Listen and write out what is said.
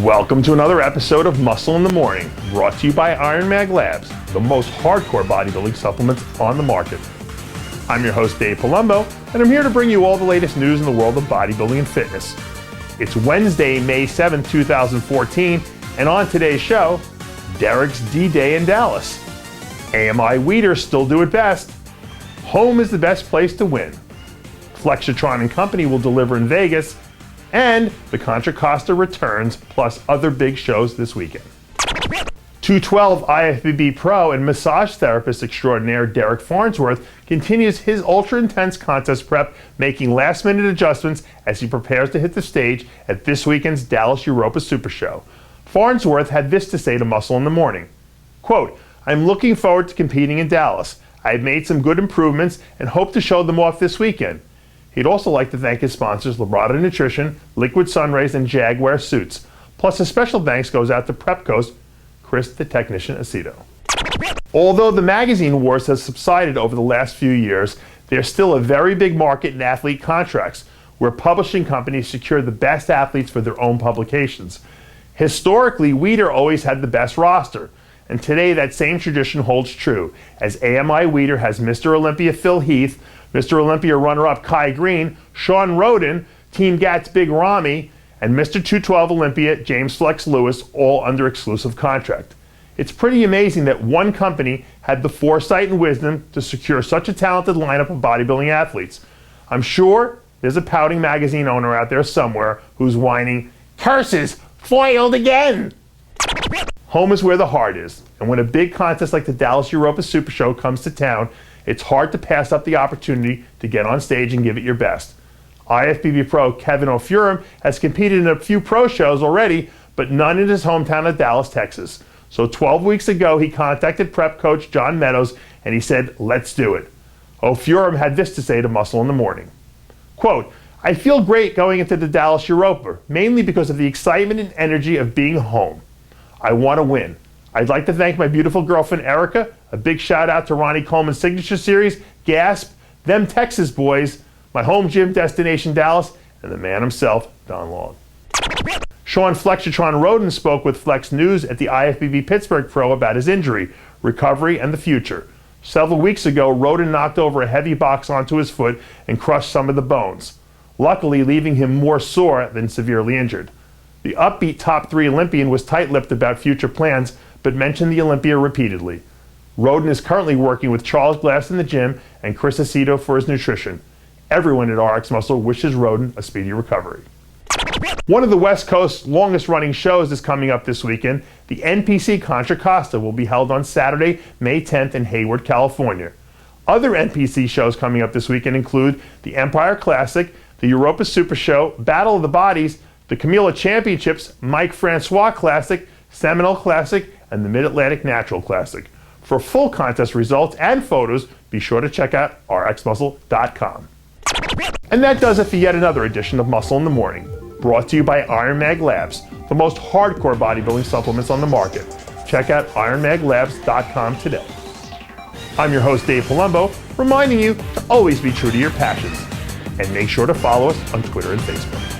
Welcome to another episode of Muscle in the Morning, brought to you by Iron Mag Labs, the most hardcore bodybuilding supplements on the market. I'm your host, Dave Palumbo, and I'm here to bring you all the latest news in the world of bodybuilding and fitness. It's Wednesday, May 7th, 2014, and on today's show, Derek's D-Day in Dallas. AMI Weider still do it best. Home is the best place to win. Flexatron Co will deliver in Vegas, and the Contra Costa returns, plus other big shows this weekend. 212 IFBB Pro and massage therapist extraordinaire Derek Farnsworth continues his ultra-intense contest prep, making last-minute adjustments as he prepares to hit the stage at this weekend's Dallas Europa Super Show. Farnsworth had this to say to Muscle in the Morning. Quote, "I'm looking forward to competing in Dallas. I've made some good improvements and hope to show them off this weekend." He'd also like to thank his sponsors Labrada Nutrition, Liquid Sunrays, and Jaguar Suits. Plus a special thanks goes out to Prep Coast, Chris the Technician Aceto. Although the magazine wars has subsided over the last few years, there's still a very big market in athlete contracts, where publishing companies secure the best athletes for their own publications. Historically, Weider always had the best roster, and today that same tradition holds true, as AMI Weider has Mr. Olympia Phil Heath, Mr. Olympia runner-up Kai Green, Sean Roden, Team GAT's Big Ramy, and Mr. 212 Olympia James Flex Lewis, all under exclusive contract. It's pretty amazing that one company had the foresight and wisdom to secure such a talented lineup of bodybuilding athletes. I'm sure there's a pouting magazine owner out there somewhere who's whining, "Curses, foiled again!" Home is where the heart is, and when a big contest like the Dallas Europa Super Show comes to town, it's hard to pass up the opportunity to get on stage and give it your best. IFBB Pro Kevin O'Furum has competed in a few pro shows already, but none in his hometown of Dallas, Texas. So 12 weeks ago, he contacted prep coach John Meadows, and he said, "Let's do it." O'Furum had this to say to Muscle in the Morning. Quote, "I feel great going into the Dallas Europa, mainly because of the excitement and energy of being home. I want to win. I'd like to thank my beautiful girlfriend, Erica. A big shout out to Ronnie Coleman's Signature Series, Gasp, them Texas boys, my home gym destination, Dallas, and the man himself, Don Long." Sean Flexatron Roden spoke with Flex News at the IFBB Pittsburgh Pro about his injury, recovery, and the future. Several weeks ago, Roden knocked over a heavy box onto his foot and crushed some of the bones, luckily leaving him more sore than severely injured. The upbeat top 3 Olympian was tight-lipped about future plans, but mentioned the Olympia repeatedly. Roden is currently working with Charles Glass in the gym and Chris Aceto for his nutrition. Everyone at RX Muscle wishes Roden a speedy recovery. One of the West Coast's longest-running shows is coming up this weekend. The NPC Contra Costa will be held on Saturday, May 10th in Hayward, California. Other NPC shows coming up this weekend include the Empire Classic, the Europa Super Show, Battle of the Bodies, the Camila Championships, Mike Francois Classic, Seminole Classic, and the Mid-Atlantic Natural Classic. For full contest results and photos, be sure to check out rxmuscle.com. And that does it for yet another edition of Muscle in the Morning, brought to you by Iron Mag Labs, the most hardcore bodybuilding supplements on the market. Check out ironmaglabs.com today. I'm your host, Dave Palumbo, reminding you to always be true to your passions. And make sure to follow us on Twitter and Facebook.